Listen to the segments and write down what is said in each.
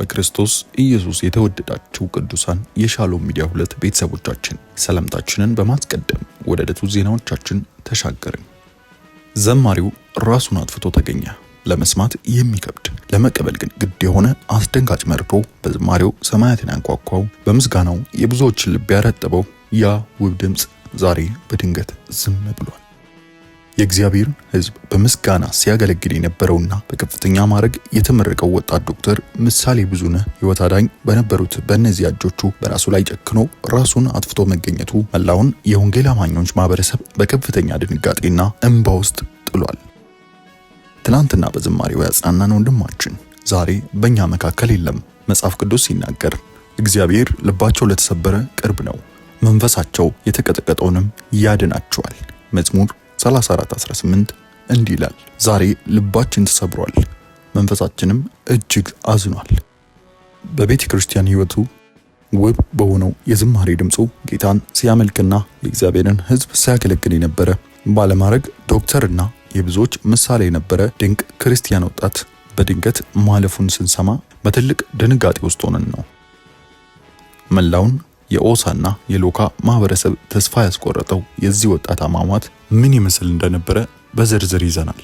በክርስቶስ ኢየሱስ የተወደዳችሁ ቅዱሳን የሻሎም ሚዲያ 2 ቤተሰቦቻችን ሰላምታችንን በማስቀደም ወደ ዕለቱ ዜናዎቻችን ተሻገርን። ዘማሪው ራሱን አጥፍቶ ተገኘ። ለመስማት የሚከብድ ለመቀበል ግን ግድ የሆነ አስደንጋጭ መርዶ በዝማሬው ሰማያትን ያንኳኳው በምስጋናው የብዙዎችን ልብ ያረጠበው ያ ውብ ድምጽ ዛሬ በድንገት ዝም ብሏል። የእግዚአብሔር ሕዝብ በምስጋና ሲያገለግል የነበረውና በከፍተኛ ማዕረግ የተመረቀው ወጣት ዶክተር ምሳሌ ብዙነህ ሕይወት አዳኝ በነበሩት በእነዚህ እጆቹ በራሱ ላይ ጨክኖ ራሱን አጥፍቶ መገኘቱ መላውን የወንጌል አማኞች ማህበረሰብ በከፍተኛ ድንጋጤና እንባ ውስጥ ጥሏል። ትናንትና በዝማሬው ያጽናናን ወንድማችን ዛሬ በእኛ መካከል የለም። መጽሐፍ ቅዱስ ሲናገር እግዚአብሔር ልባቸው ለተሰበረ ቅርብ ነው፣ መንፈሳቸው የተቀጠቀጠውንም ያድናቸዋል። መዝሙር 34:18 እንዲህ ይላል። ዛሬ ልባችን ተሰብሯል፣ መንፈሳችንም እጅግ አዝኗል። በቤተ ክርስቲያን ሕይወቱ ውብ በሆነው የዝማሬ ድምፁ ጌታን ሲያመልክና የእግዚአብሔርን ሕዝብ ሲያገለግል የነበረ ባለማዕረግ ዶክተርና የብዙዎች ምሳሌ የነበረ ድንቅ ክርስቲያን ወጣት በድንገት ማለፉን ስንሰማ በትልቅ ድንጋጤ ውስጥ ሆነን ነው። መላውን የኦሳና የሎካ ማህበረሰብ ተስፋ ያስቆረጠው የዚህ ወጣት አሟሟት ምን ይመስል እንደነበረ በዝርዝር ይዘናል።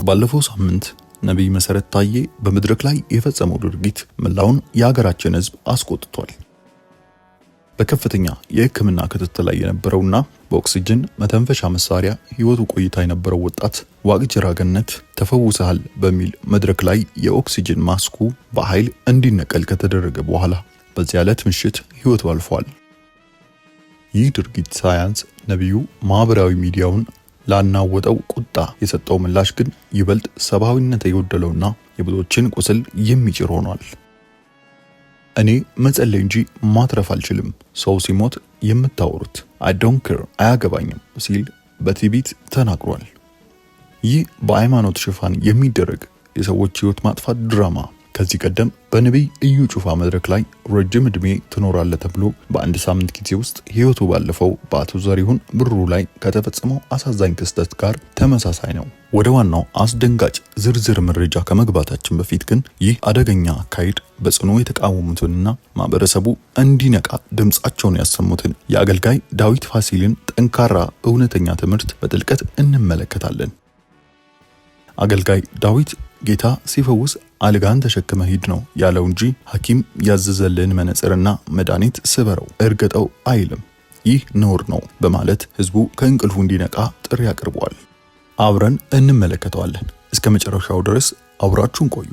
ባለፈው ሳምንት ነብይ መሰረት ታዬ በመድረክ ላይ የፈጸመው ድርጊት መላውን የሀገራችን ሕዝብ አስቆጥቷል። በከፍተኛ የሕክምና ክትትል ላይ የነበረውና በኦክሲጅን መተንፈሻ መሳሪያ ሕይወቱ ቆይታ የነበረው ወጣት ዋቅጅራ ገነት ተፈውሰሃል በሚል መድረክ ላይ የኦክሲጅን ማስኩ በኃይል እንዲነቀል ከተደረገ በኋላ በዚያ ዕለት ምሽት ሕይወቱ አልፏል። ይህ ድርጊት ሳያንስ ነብዩ ማህበራዊ ሚዲያውን ላናወጠው ቁጣ የሰጠው ምላሽ ግን ይበልጥ ሰብአዊነት የጎደለውና የብዙዎችን ቁስል የሚጭር ሆኗል። እኔ መጸለይ እንጂ ማትረፍ አልችልም፣ ሰው ሲሞት የምታወሩት I don't care አያገባኝም ሲል በትዕቢት ተናግሯል። ይህ በሃይማኖት ሽፋን የሚደረግ የሰዎች ሕይወት ማጥፋት ድራማ ከዚህ ቀደም በነብይ እዩ ጩፋ መድረክ ላይ ረጅም ዕድሜ ትኖራለህ ተብሎ በአንድ ሳምንት ጊዜ ውስጥ ሕይወቱ ባለፈው በአቶ ዘሪሁን ብሩ ላይ ከተፈጸመው አሳዛኝ ክስተት ጋር ተመሳሳይ ነው። ወደ ዋናው አስደንጋጭ ዝርዝር መረጃ ከመግባታችን በፊት ግን ይህ አደገኛ አካሄድ በጽኑ የተቃወሙትንና ማህበረሰቡ እንዲነቃ ድምጻቸውን ያሰሙትን የአገልጋይ ዳዊት ፋሲልን ጠንካራ እውነተኛ ትምህርት በጥልቀት እንመለከታለን። አገልጋይ ዳዊት ጌታ ሲፈውስ አልጋን ተሸክመ ሂድ ነው ያለው እንጂ ሐኪም ያዘዘልን መነጽርና መድኃኒት ስበረው እርገጠው አይልም። ይህ ነውር ነው በማለት ህዝቡ ከእንቅልፉ እንዲነቃ ጥሪ አቅርቧል። አብረን እንመለከተዋለን። እስከ መጨረሻው ድረስ አብራችሁን ቆዩ።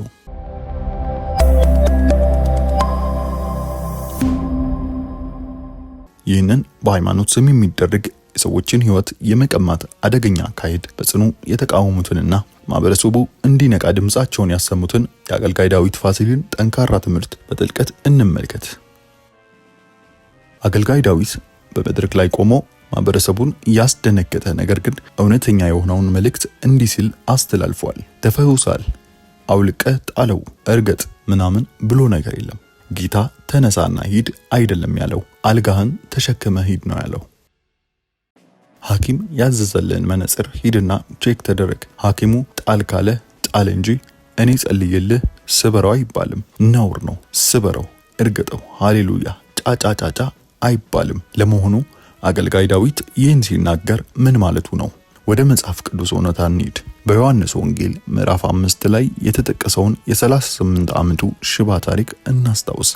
ይህንን በሃይማኖት ስም የሚደረግ የሰዎችን ሕይወት የመቀማት አደገኛ አካሄድ በጽኑ የተቃወሙትንና ማህበረሰቡ እንዲነቃ ድምጻቸውን ያሰሙትን የአገልጋይ ዳዊት ፋሲልን ጠንካራ ትምህርት በጥልቀት እንመልከት። አገልጋይ ዳዊት በመድረክ ላይ ቆሞ ማህበረሰቡን ያስደነገጠ ነገር ግን እውነተኛ የሆነውን መልእክት እንዲህ ሲል አስተላልፏል። ተፈውሳል፣ አውልቀህ ጣለው፣ እርገጥ ምናምን ብሎ ነገር የለም። ጌታ ተነሳና ሂድ አይደለም ያለው፣ አልጋህን ተሸክመ ሂድ ነው ያለው። ሐኪም ያዘዘልን መነጽር ሂድና ቼክ ተደረግ። ሐኪሙ ጣል ካለ ጣል እንጂ እኔ ጸልየልህ ስበረው አይባልም። ነውር ነው። ስበረው፣ እርገጠው፣ ሃሌሉያ ጫጫጫጫ አይባልም። ለመሆኑ አገልጋይ ዳዊት ይህን ሲናገር ምን ማለቱ ነው? ወደ መጽሐፍ ቅዱስ እውነታ እንሂድ። በዮሐንስ ወንጌል ምዕራፍ 5 ላይ የተጠቀሰውን የ38 ዓመቱ ሽባ ታሪክ እናስታውስ።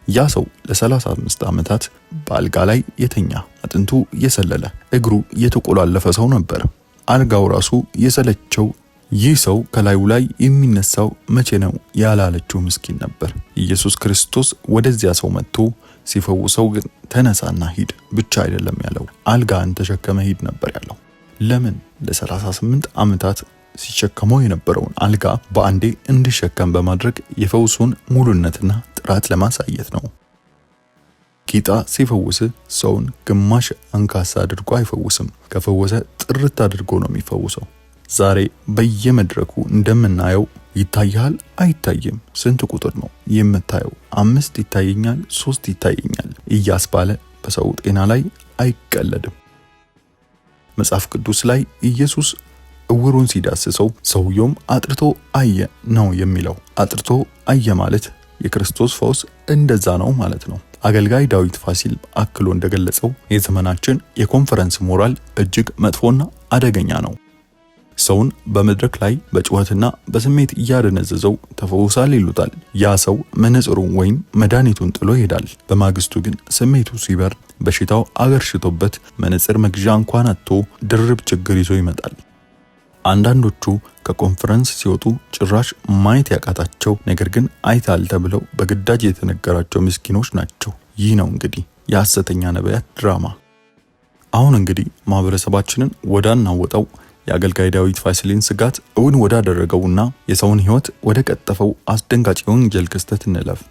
ያ ሰው ለ35 ዓመታት በአልጋ ላይ የተኛ፣ አጥንቱ የሰለለ፣ እግሩ የተቆላለፈ ሰው ነበር። አልጋው ራሱ የሰለቸው ይህ ሰው ከላዩ ላይ የሚነሳው መቼ ነው ያላለችው ምስኪን ነበር። ኢየሱስ ክርስቶስ ወደዚያ ሰው መጥቶ ሲፈውሰው ግን ተነሳና ሂድ ብቻ አይደለም ያለው፣ አልጋን ተሸከመ ሂድ ነበር ያለው። ለምን? ለ38 ዓመታት ሲሸከመው የነበረውን አልጋ በአንዴ እንዲሸከም በማድረግ የፈውሱን ሙሉነትና ጥራት ለማሳየት ነው። ጌታ ሲፈውስ ሰውን ግማሽ አንካሳ አድርጎ አይፈውስም። ከፈወሰ ጥርት አድርጎ ነው የሚፈውሰው። ዛሬ በየመድረኩ እንደምናየው ይታያል አይታይም፣ ስንት ቁጥር ነው የምታየው? 5 ይታየኛል፣ 3 ይታየኛል እያስባለ በሰው ጤና ላይ አይቀለድም። መጽሐፍ ቅዱስ ላይ ኢየሱስ እውሩን ሲዳስሰው ሰውየውም አጥርቶ አየ ነው የሚለው። አጥርቶ አየ ማለት የክርስቶስ ፈውስ እንደዛ ነው ማለት ነው። አገልጋይ ዳዊት ፋሲል አክሎ እንደገለጸው የዘመናችን የኮንፈረንስ ሞራል እጅግ መጥፎና አደገኛ ነው። ሰውን በመድረክ ላይ በጩኸትና በስሜት እያደነዘዘው ተፈውሳል ይሉታል። ያ ሰው መነጽሩን ወይም መድኃኒቱን ጥሎ ይሄዳል። በማግስቱ ግን ስሜቱ ሲበር በሽታው አገርሽቶበት መነጽር መግዣ እንኳን አጥቶ ድርብ ችግር ይዞ ይመጣል። አንዳንዶቹ ከኮንፈረንስ ሲወጡ ጭራሽ ማየት ያቃታቸው ነገር ግን አይታል ተብለው በግዳጅ የተነገራቸው ምስኪኖች ናቸው። ይህ ነው እንግዲህ የሐሰተኛ ነቢያት ድራማ። አሁን እንግዲህ ማህበረሰባችንን ወዳናወጣው የአገልጋይ ዳዊት ፋሲልን ስጋት እውን ወዳደረገውና የሰውን ሕይወት ወደ ቀጠፈው አስደንጋጭ የወንጀል ክስተት እንለፍ።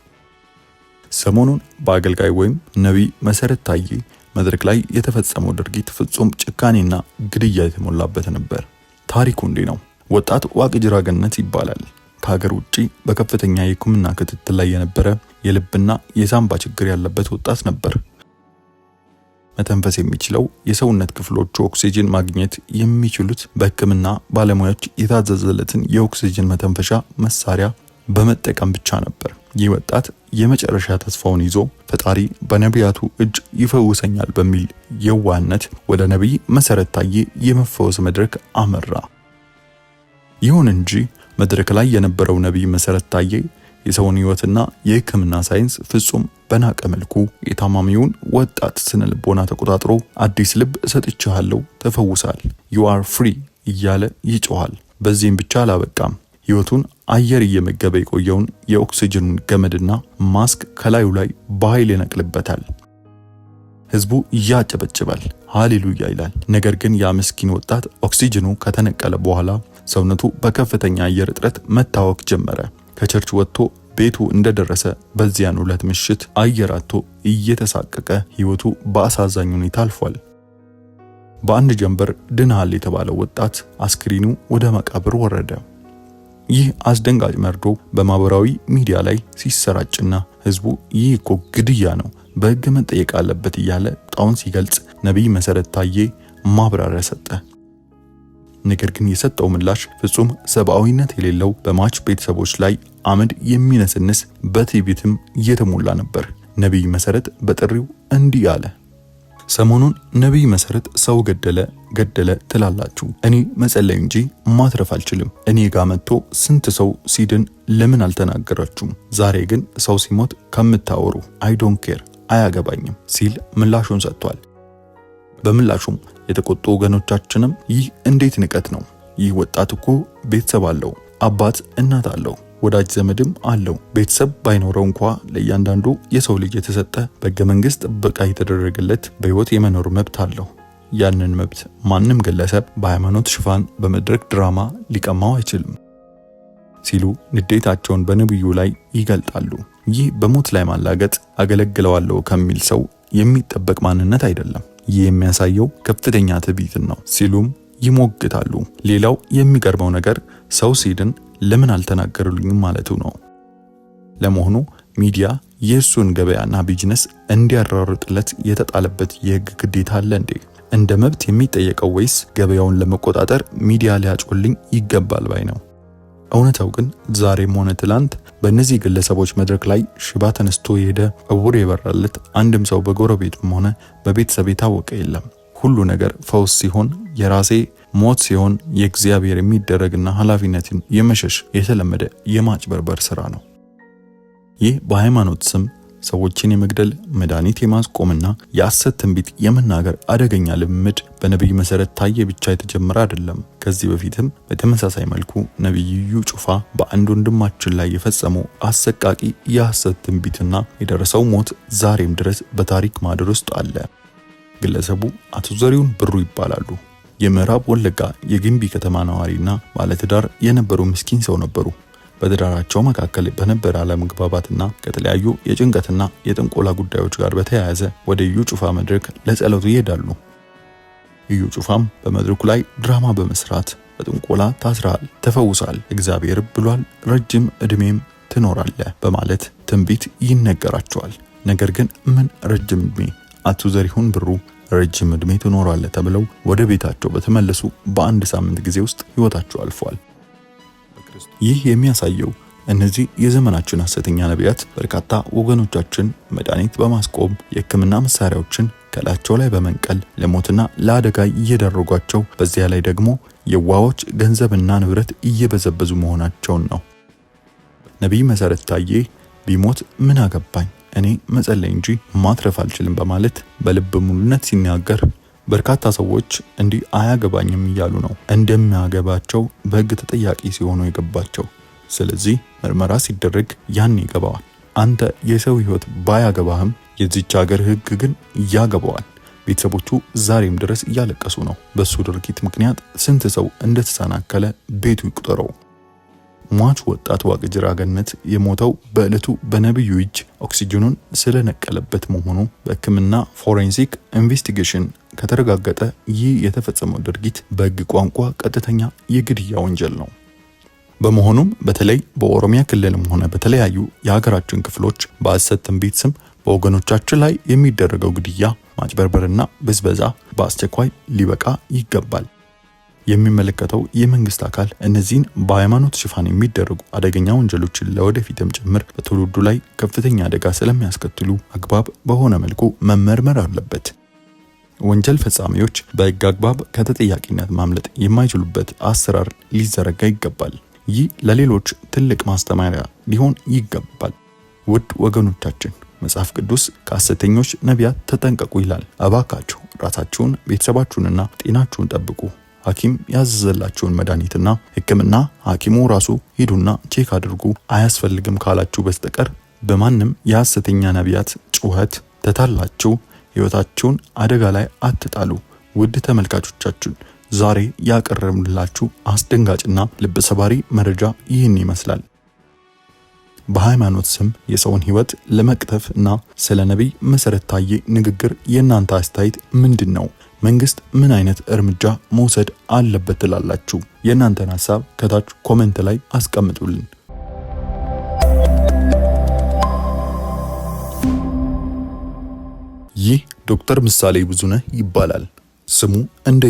ሰሞኑን በአገልጋይ ወይም ነቢይ መሰረት ታዬ መድረክ ላይ የተፈጸመው ድርጊት ፍጹም ጭካኔና ግድያ የተሞላበት ነበር። ታሪኩ እንዲህ ነው። ወጣት ዋቅጅራ ገነት ይባላል። ከሀገር ውጪ በከፍተኛ የሕክምና ክትትል ላይ የነበረ የልብና የሳምባ ችግር ያለበት ወጣት ነበር። መተንፈስ የሚችለው የሰውነት ክፍሎቹ ኦክሲጅን ማግኘት የሚችሉት በሕክምና ባለሙያዎች የታዘዘለትን የኦክሲጅን መተንፈሻ መሳሪያ በመጠቀም ብቻ ነበር። ይህ ወጣት የመጨረሻ ተስፋውን ይዞ ፈጣሪ በነቢያቱ እጅ ይፈውሰኛል በሚል የዋህነት ወደ ነቢይ መሰረት ታዬ የመፈወስ መድረክ አመራ። ይሁን እንጂ መድረክ ላይ የነበረው ነቢይ መሰረት ታዬ የሰውን ሕይወትና የሕክምና ሳይንስ ፍጹም በናቀ መልኩ የታማሚውን ወጣት ስነ ልቦና ተቆጣጥሮ አዲስ ልብ ሰጥቻለሁ፣ ተፈውሳል፣ you are free እያለ ይጮሃል። በዚህም ብቻ አላበቃም። ሕይወቱን አየር እየመገበ የቆየውን የኦክሲጅን ገመድና ማስክ ከላዩ ላይ በኃይል ይነቅልበታል። ህዝቡ ያጨበጭባል፣ ሃሌሉያ ይላል። ነገር ግን ያ ምስኪን ወጣት ኦክሲጅኑ ከተነቀለ በኋላ ሰውነቱ በከፍተኛ አየር እጥረት መታወክ ጀመረ። ከቸርች ወጥቶ ቤቱ እንደደረሰ በዚያን ዕለት ምሽት አየር አጥቶ እየተሳቀቀ ሕይወቱ በአሳዛኝ ሁኔታ አልፏል። በአንድ ጀንበር ድናል የተባለው ወጣት አስክሬኑ ወደ መቃብር ወረደ። ይህ አስደንጋጭ መርዶ በማህበራዊ ሚዲያ ላይ ሲሰራጭና ህዝቡ ይህ እኮ ግድያ ነው፣ በሕግ መጠየቅ አለበት እያለ ጣውን ሲገልጽ ነቢይ መሰረት ታዬ ማብራሪያ ሰጠ። ነገር ግን የሰጠው ምላሽ ፍጹም ሰብአዊነት የሌለው በማች ቤተሰቦች ላይ አመድ የሚነስንስ በትዕቢትም የተሞላ ነበር። ነቢይ መሰረት በጥሪው እንዲህ አለ። ሰሞኑን ነቢይ መሰረት ሰው ገደለ ትላላችሁ። እኔ መጸለይ እንጂ ማትረፍ አልችልም። እኔ ጋር መጥቶ ስንት ሰው ሲድን ለምን አልተናገራችሁም? ዛሬ ግን ሰው ሲሞት ከምታወሩ አይ ዶንት ኬር አያገባኝም ሲል ምላሹን ሰጥቷል። በምላሹም የተቆጡ ወገኖቻችንም ይህ እንዴት ንቀት ነው? ይህ ወጣት እኮ ቤተሰብ አለው፣ አባት እናት አለው፣ ወዳጅ ዘመድም አለው። ቤተሰብ ባይኖረው እንኳ ለእያንዳንዱ የሰው ልጅ የተሰጠ በሕገ መንግሥት ጥበቃ የተደረገለት በሕይወት የመኖር መብት አለው። ያንን መብት ማንም ግለሰብ በሃይማኖት ሽፋን በመድረክ ድራማ ሊቀማው አይችልም ሲሉ ንዴታቸውን በነብዩ ላይ ይገልጣሉ። ይህ በሞት ላይ ማላገጥ አገለግለዋለሁ ከሚል ሰው የሚጠበቅ ማንነት አይደለም። ይህ የሚያሳየው ከፍተኛ ትዕቢትን ነው ሲሉም ይሞግታሉ። ሌላው የሚገርመው ነገር ሰው ሲድን ለምን አልተናገሩልኝም ማለቱ ነው። ለመሆኑ ሚዲያ የእሱን ገበያና ቢዝነስ እንዲያራርጥለት የተጣለበት የሕግ ግዴታ አለ እንዴ? እንደ መብት የሚጠየቀው ወይስ ገበያውን ለመቆጣጠር ሚዲያ ሊያጮልኝ ይገባል ባይ ነው? እውነታው ግን ዛሬም ሆነ ትላንት በእነዚህ ግለሰቦች መድረክ ላይ ሽባ ተነስቶ የሄደ እውር የበራለት አንድም ሰው በጎረቤቱም ሆነ በቤተሰብ የታወቀ የለም። ሁሉ ነገር ፈውስ ሲሆን የራሴ ሞት ሲሆን የእግዚአብሔር የሚደረግና ኃላፊነትን የመሸሽ የተለመደ የማጭበርበር ስራ ነው። ይህ በሃይማኖት ስም ሰዎችን የመግደል መድኃኒት የማስቆምና የሐሰት ትንቢት የመናገር አደገኛ ልምምድ በነቢይ መሰረት ታዬ ብቻ የተጀመረ አይደለም። ከዚህ በፊትም በተመሳሳይ መልኩ ነቢይ እዩ ጩፋ በአንድ ወንድማችን ላይ የፈጸመው አሰቃቂ የሐሰት ትንቢትና የደረሰው ሞት ዛሬም ድረስ በታሪክ ማህደር ውስጥ አለ። ግለሰቡ አቶ ዘሪሁን ብሩ ይባላሉ። የምዕራብ ወለጋ የግንቢ ከተማ ነዋሪና ባለትዳር የነበሩ ምስኪን ሰው ነበሩ። በትዳራቸው መካከል በነበረ አለመግባባትና ከተለያዩ የጭንቀትና የጥንቆላ ጉዳዮች ጋር በተያያዘ ወደ እዩ ጩፋ መድረክ ለጸሎት ይሄዳሉ። እዩ ጩፋም በመድረኩ ላይ ድራማ በመስራት በጥንቆላ ታስራል፣ ተፈውሳል፣ እግዚአብሔር ብሏል፣ ረጅም እድሜም ትኖራለህ በማለት ትንቢት ይነገራቸዋል። ነገር ግን ምን ረጅም እድሜ? አቶ ዘሪሁን ብሩ ረጅም ዕድሜ ትኖራለህ ተብለው ወደ ቤታቸው በተመለሱ በአንድ ሳምንት ጊዜ ውስጥ ሕይወታቸው አልፏል። ይህ የሚያሳየው እነዚህ የዘመናችን ሐሰተኛ ነቢያት በርካታ ወገኖቻችን መድኃኒት በማስቆም የሕክምና መሳሪያዎችን ከላያቸው ላይ በመንቀል ለሞትና ለአደጋ እየዳረጓቸው፣ በዚያ ላይ ደግሞ የዋዎች ገንዘብና ንብረት እየበዘበዙ መሆናቸውን ነው። ነቢይ መሰረት ታዬ ቢሞት ምን አገባኝ እኔ መጸለይ እንጂ ማትረፍ አልችልም በማለት በልብ ሙሉነት ሲናገር፣ በርካታ ሰዎች እንዲህ አያገባኝም እያሉ ነው እንደሚያገባቸው በሕግ ተጠያቂ ሲሆኑ የገባቸው። ስለዚህ ምርመራ ሲደረግ ያን ይገባዋል። አንተ የሰው ሕይወት ባያገባህም የዚች ሀገር ሕግ ግን ያገባዋል። ቤተሰቦቹ ዛሬም ድረስ እያለቀሱ ነው። በሱ ድርጊት ምክንያት ስንት ሰው እንደተሰናከለ ቤቱ ይቁጠረው። ሟች ወጣት ዋቅጅራ ገነት የሞተው በዕለቱ በነብዩ እጅ ኦክሲጅኑን ስለነቀለበት መሆኑ በሕክምና ፎሬንሲክ ኢንቨስቲጌሽን ከተረጋገጠ ይህ የተፈጸመው ድርጊት በሕግ ቋንቋ ቀጥተኛ የግድያ ወንጀል ነው። በመሆኑም በተለይ በኦሮሚያ ክልልም ሆነ በተለያዩ የሀገራችን ክፍሎች በሐሰት ትንቢት ስም በወገኖቻችን ላይ የሚደረገው ግድያ፣ ማጭበርበርና ብዝበዛ በአስቸኳይ ሊበቃ ይገባል። የሚመለከተው የመንግስት አካል እነዚህን በሃይማኖት ሽፋን የሚደረጉ አደገኛ ወንጀሎችን ለወደፊትም ጭምር በትውልዱ ላይ ከፍተኛ አደጋ ስለሚያስከትሉ አግባብ በሆነ መልኩ መመርመር አለበት። ወንጀል ፈጻሚዎች በሕግ አግባብ ከተጠያቂነት ማምለጥ የማይችሉበት አሰራር ሊዘረጋ ይገባል። ይህ ለሌሎች ትልቅ ማስተማሪያ ሊሆን ይገባል። ውድ ወገኖቻችን መጽሐፍ ቅዱስ ከሐሰተኞች ነቢያት ተጠንቀቁ ይላል። እባካችሁ ራሳችሁን፣ ቤተሰባችሁንና ጤናችሁን ጠብቁ። ሐኪም ያዘዘላችሁን መድኃኒትና ሕክምና ሐኪሙ ራሱ ሂዱና ቼክ አድርጉ አያስፈልግም ካላችሁ በስተቀር በማንም የሐሰተኛ ነቢያት ጩኸት ተታላችሁ ሕይወታችሁን አደጋ ላይ አትጣሉ። ውድ ተመልካቾቻችን ዛሬ ያቀረብንላችሁ አስደንጋጭና ልብ ሰባሪ መረጃ ይህን ይመስላል። በሃይማኖት ስም የሰውን ሕይወት ለመቅጠፍ እና ስለ ነቢይ መሰረት ታዬ ንግግር የእናንተ አስተያየት ምንድን ነው? መንግስት ምን አይነት እርምጃ መውሰድ አለበት ትላላችሁ? የእናንተን ሐሳብ ከታች ኮሜንት ላይ አስቀምጡልን። ይህ ዶክተር ምሳሌ ብዙነህ ይባላል። ስሙ እንደ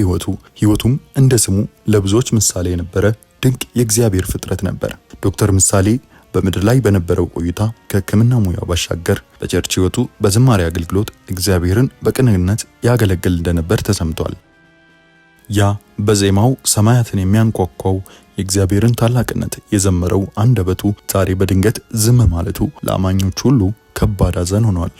ሕይወቱም እንደ ስሙ ለብዙዎች ምሳሌ የነበረ ድንቅ የእግዚአብሔር ፍጥረት ነበር። ዶክተር ምሳሌ በምድር ላይ በነበረው ቆይታ ከሕክምና ሙያው ባሻገር በቸርች ሕይወቱ በዝማሬ አገልግሎት እግዚአብሔርን በቅንነት ያገለግል እንደነበር ተሰምቷል። ያ በዜማው ሰማያትን የሚያንኳኳው የእግዚአብሔርን ታላቅነት የዘመረው አንደበቱ ዛሬ በድንገት ዝም ማለቱ ለአማኞች ሁሉ ከባድ ሐዘን ሆኗል።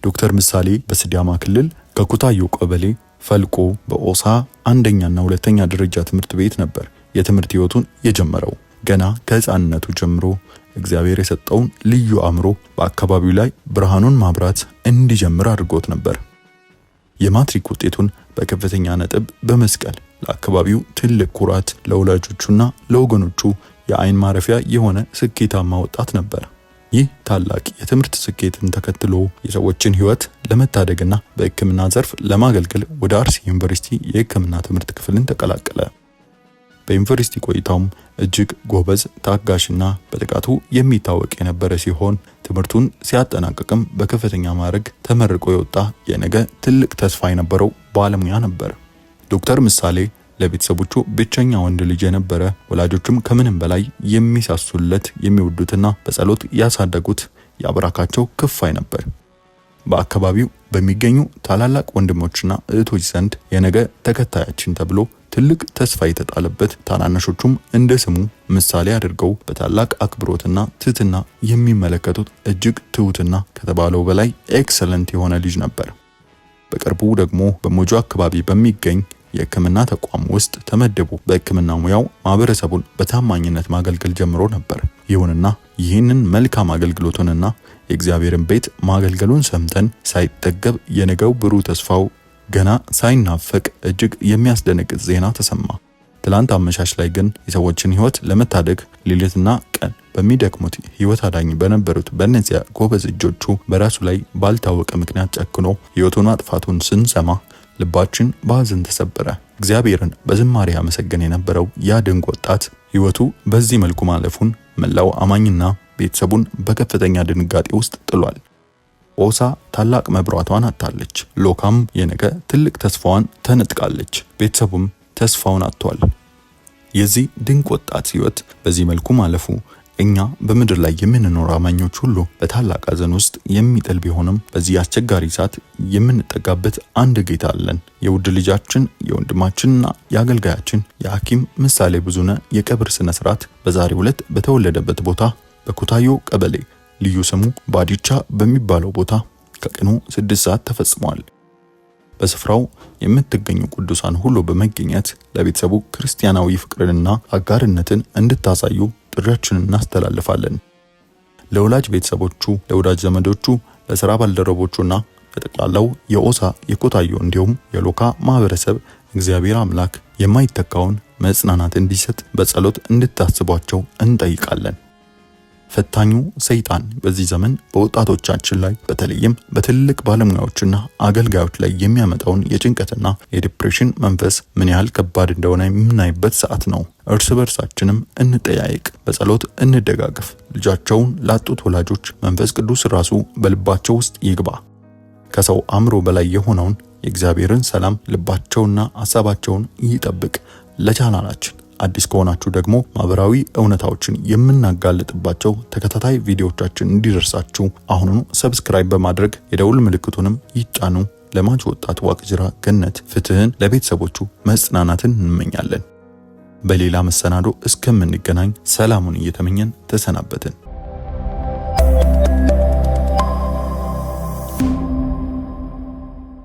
ዶክተር ምሳሌ በሲዳማ ክልል ከኩታዮ ቀበሌ ፈልቆ በኦሳ አንደኛና ሁለተኛ ደረጃ ትምህርት ቤት ነበር የትምህርት ሕይወቱን የጀመረው። ገና ከሕፃንነቱ ጀምሮ እግዚአብሔር የሰጠውን ልዩ አእምሮ በአካባቢው ላይ ብርሃኑን ማብራት እንዲጀምር አድርጎት ነበር። የማትሪክ ውጤቱን በከፍተኛ ነጥብ በመስቀል ለአካባቢው ትልቅ ኩራት፣ ለወላጆቹና ለወገኖቹ የአይን ማረፊያ የሆነ ስኬታማ ወጣት ነበር። ይህ ታላቅ የትምህርት ስኬትን ተከትሎ የሰዎችን ሕይወት ለመታደግና በሕክምና ዘርፍ ለማገልገል ወደ አርሲ ዩኒቨርሲቲ የሕክምና ትምህርት ክፍልን ተቀላቀለ። በዩኒቨርሲቲ ቆይታውም እጅግ ጎበዝ፣ ታጋሽና በጥቃቱ የሚታወቅ የነበረ ሲሆን ትምህርቱን ሲያጠናቅቅም በከፍተኛ ማዕረግ ተመርቆ የወጣ የነገ ትልቅ ተስፋ የነበረው ባለሙያ ነበር። ዶክተር ምሳሌ ለቤተሰቦቹ ብቸኛ ወንድ ልጅ የነበረ፣ ወላጆቹም ከምንም በላይ የሚሳሱለት የሚወዱትና በጸሎት ያሳደጉት ያበራካቸው ክፋይ ነበር። በአካባቢው በሚገኙ ታላላቅ ወንድሞችና እህቶች ዘንድ የነገ ተከታያችን ተብሎ ትልቅ ተስፋ የተጣለበት፣ ታናናሾቹም እንደ ስሙ ምሳሌ አድርገው በታላቅ አክብሮትና ትህትና የሚመለከቱት እጅግ ትሁትና ከተባለው በላይ ኤክሰለንት የሆነ ልጅ ነበር። በቅርቡ ደግሞ በሞጆ አካባቢ በሚገኝ የሕክምና ተቋም ውስጥ ተመድቦ በሕክምና ሙያው ማህበረሰቡን በታማኝነት ማገልገል ጀምሮ ነበር። ይሁንና ይህንን መልካም አገልግሎቱንና የእግዚአብሔርን ቤት ማገልገሉን ሰምተን ሳይጠገብ የነገው ብሩህ ተስፋው ገና ሳይናፈቅ እጅግ የሚያስደነግጥ ዜና ተሰማ። ትላንት አመሻሽ ላይ ግን የሰዎችን ሕይወት ለመታደግ ሌሊትና ቀን በሚደክሙት ሕይወት አዳኝ በነበሩት በእነዚያ ጎበዝ እጆቹ በራሱ ላይ ባልታወቀ ምክንያት ጨክኖ ሕይወቱን አጥፋቱን ስንሰማ ልባችን በሐዘን ተሰበረ። እግዚአብሔርን በዝማሬ ያመሰገን የነበረው ያ ድንቅ ወጣት ሕይወቱ በዚህ መልኩ ማለፉን መላው አማኝና ቤተሰቡን በከፍተኛ ድንጋጤ ውስጥ ጥሏል። ኦሳ ታላቅ መብራቷን አጣለች። ሎካም የነገ ትልቅ ተስፋዋን ተነጥቃለች። ቤተሰቡም ተስፋውን አጥቷል። የዚህ ድንቅ ወጣት ሕይወት በዚህ መልኩ ማለፉ እኛ በምድር ላይ የምንኖር አማኞች ሁሉ በታላቅ ሐዘን ውስጥ የሚጥል ቢሆንም በዚህ አስቸጋሪ ሰዓት የምንጠጋበት አንድ ጌታ አለን። የውድ ልጃችን የወንድማችንና የአገልጋያችን የሐኪም ምሳሌ ብዙነህ የቀብር ስነ ስርዓት በዛሬው ዕለት በተወለደበት ቦታ በኩታዮ ቀበሌ ልዩ ስሙ ባዲቻ በሚባለው ቦታ ከቀኑ 6 ሰዓት ተፈጽሟል። በስፍራው የምትገኙ ቅዱሳን ሁሉ በመገኘት ለቤተሰቡ ክርስቲያናዊ ፍቅርንና አጋርነትን እንድታሳዩ ጥሪያችንን እናስተላልፋለን። ለወላጅ ቤተሰቦቹ፣ ለወዳጅ ዘመዶቹ፣ ለሥራ ባልደረቦቹና ለጠቅላላው የኦሳ የኮታዮ እንዲሁም የሎካ ማህበረሰብ እግዚአብሔር አምላክ የማይተካውን መጽናናት እንዲሰጥ በጸሎት እንድታስቧቸው እንጠይቃለን። ፈታኙ ሰይጣን በዚህ ዘመን በወጣቶቻችን ላይ በተለይም በትልቅ ባለሙያዎችና አገልጋዮች ላይ የሚያመጣውን የጭንቀትና የዲፕሬሽን መንፈስ ምን ያህል ከባድ እንደሆነ የምናይበት ሰዓት ነው። እርስ በርሳችንም እንጠያየቅ፣ በጸሎት እንደጋገፍ። ልጃቸውን ላጡት ወላጆች መንፈስ ቅዱስ ራሱ በልባቸው ውስጥ ይግባ። ከሰው አእምሮ በላይ የሆነውን የእግዚአብሔርን ሰላም ልባቸውና ሐሳባቸውን ይጠብቅ። ለቻናላችን አዲስ ከሆናችሁ ደግሞ ማህበራዊ እውነታዎችን የምናጋልጥባቸው ተከታታይ ቪዲዮዎቻችን እንዲደርሳችሁ አሁኑኑ ሰብስክራይብ በማድረግ የደውል ምልክቱንም ይጫኑ። ለሟች ወጣት ዋቅጅራ ገነት ፍትህን፣ ለቤተሰቦቹ መጽናናትን እንመኛለን። በሌላ መሰናዶ እስከምንገናኝ ሰላሙን እየተመኘን ተሰናበትን።